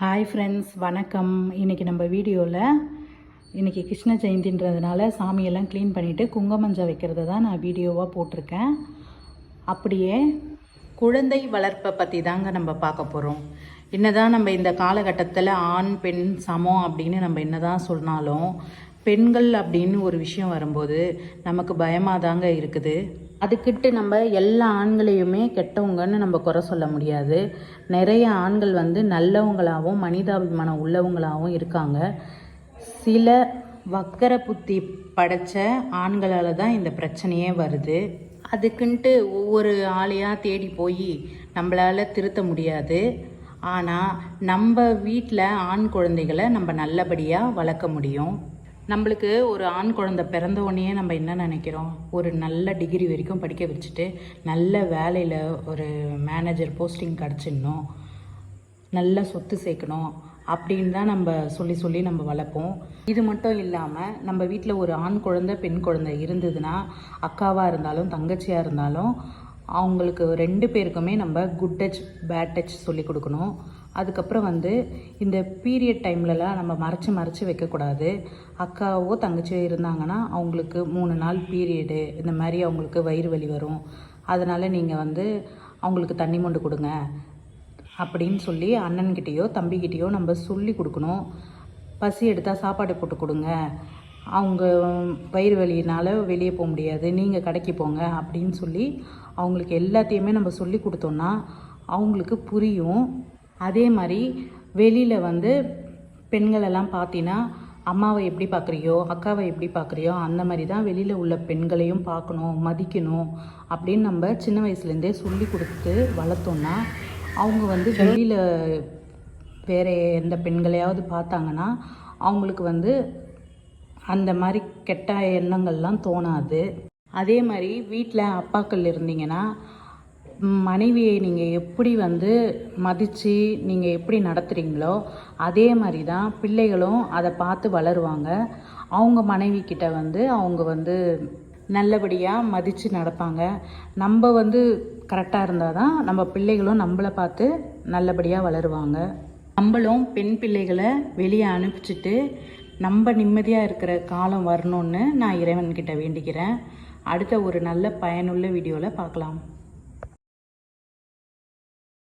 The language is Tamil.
ஹாய் ஃப்ரெண்ட்ஸ், வணக்கம். இன்றைக்கி நம்ம வீடியோவில் இன்றைக்கி கிருஷ்ண ஜெயந்தின்றதுனால சாமியெல்லாம் க்ளீன் பண்ணிவிட்டு குங்குமஞ்சம் வைக்கிறது தான் நான் வீடியோவாக போட்டிருக்கேன். அப்படியே குழந்தை வளர்ப்பை பற்றி தாங்க நம்ம பார்க்க போகிறோம். என்னதான் நம்ம இந்த காலகட்டத்தில் ஆண் பெண் சமம் அப்படின்னு நம்ம என்னதான் சொன்னாலும் பெண்கள் அப்படின்னு ஒரு விஷயம் வரும்போது நமக்கு பயமாக தாங்க இருக்குது. அதுக்கிட்டு நம்ம எல்லா ஆண்களையுமே கெட்டவங்கன்னு நம்ம குறை சொல்ல முடியாது. நிறைய ஆண்கள் நல்லவங்களாகவும் மனிதாபிமானம் உள்ளவங்களாகவும் இருக்காங்க. சில வக்கர புத்தி படைச்ச ஆண்களால் தான் இந்த பிரச்சனையே வருது. அதுக்குன்ட்டு ஒவ்வொரு ஆளையாக தேடி போய் நம்மளால் திருத்த முடியாது. ஆனால் நம்ம வீட்டில் ஆண் குழந்தைகளை நம்ம நல்லபடியாக வளர்க்க முடியும். நம்மளுக்கு ஒரு ஆண் குழந்தை பிறந்த உடனே நம்ம என்ன நினைக்கிறோம், ஒரு நல்ல டிகிரி வரைக்கும் படிக்க வச்சுட்டு நல்ல வேலையில் ஒரு மேனேஜர் போஸ்டிங் கிடச்சிடணும், நல்ல சொத்து சேர்க்கணும் அப்படின்னு தான் நம்ம சொல்லி நம்ம வளர்ப்போம். இது மட்டும் இல்லாமல் நம்ம வீட்டில் ஒரு ஆண் குழந்தை பெண் குழந்தை இருந்ததுன்னா அக்காவாக இருந்தாலும் தங்கச்சியாக இருந்தாலும் அவங்களுக்கு 2 பேருக்குமே நம்ம குட் டச் பேட் டச் சொல்லி கொடுக்கணும். அதுக்கப்புறம் இந்த பீரியட் டைம்லலாம் நம்ம மறைச்சி வைக்கக்கூடாது. அக்காவோ தங்கச்சியோ இருந்தாங்கன்னா அவங்களுக்கு 3 நாள் பீரியடு இந்த மாதிரி அவங்களுக்கு வயிறு வலி வரும், அதனால் நீங்கள் அவங்களுக்கு தண்ணி மொண்டு கொடுங்க அப்படின்னு சொல்லி அண்ணன்கிட்டேயோ தம்பிக்கிட்டேயோ நம்ம சொல்லி கொடுக்கணும். பசி எடுத்தால் சாப்பாடு போட்டு கொடுங்க, அவங்க வயிறு வலியினால் வெளியே போக முடியாது, நீங்கள் கடைக்கு போங்க அப்படின்னு சொல்லி அவங்களுக்கு எல்லாத்தையுமே நம்ம சொல்லி கொடுத்தோன்னா அவங்களுக்கு புரியும். அதே மாதிரி வெளியில் பெண்களெல்லாம் பார்த்தீங்கன்னா அம்மாவை எப்படி பார்க்குறியோ அக்காவை எப்படி பார்க்குறியோ அந்த மாதிரி தான் வெளியில் உள்ள பெண்களையும் பார்க்கணும், மதிக்கணும் அப்படின்னு நம்ம சின்ன வயசுலேருந்தே சொல்லி கொடுத்து வளர்த்தோன்னா அவங்க வெளியில் வேறு எந்த பெண்களையாவது பார்த்தாங்கன்னா அவங்களுக்கு அந்த மாதிரி கெட்ட எண்ணங்கள்லாம் தோணாது. அதே மாதிரி வீட்டில் அப்பாக்கள் இருந்தீங்கன்னா மனைவியை நீங்கள் எப்படி மதித்து நீங்கள் எப்படி நடத்துகிறீங்களோ அதே மாதிரி தான் பிள்ளைகளும் அதை பார்த்து வளருவாங்க. அவங்க மனைவிக்கிட்ட அவங்க நல்லபடியாக மதித்து நடப்பாங்க. நம்ம கரெக்டாக இருந்தால் தான் நம்ம பிள்ளைகளும் நம்மளை பார்த்து நல்லபடியாக வளருவாங்க. நம்மளும் பெண் பிள்ளைகளை வெளியே அனுப்பிச்சிட்டு நம்ம நிம்மதியாக இருக்கிற காலம் வரணும்னு நான் இறைவன்கிட்ட வேண்டிக்கிறேன். அடுத்த ஒரு நல்ல பயனுள்ள வீடியோவில் பார்க்கலாம்.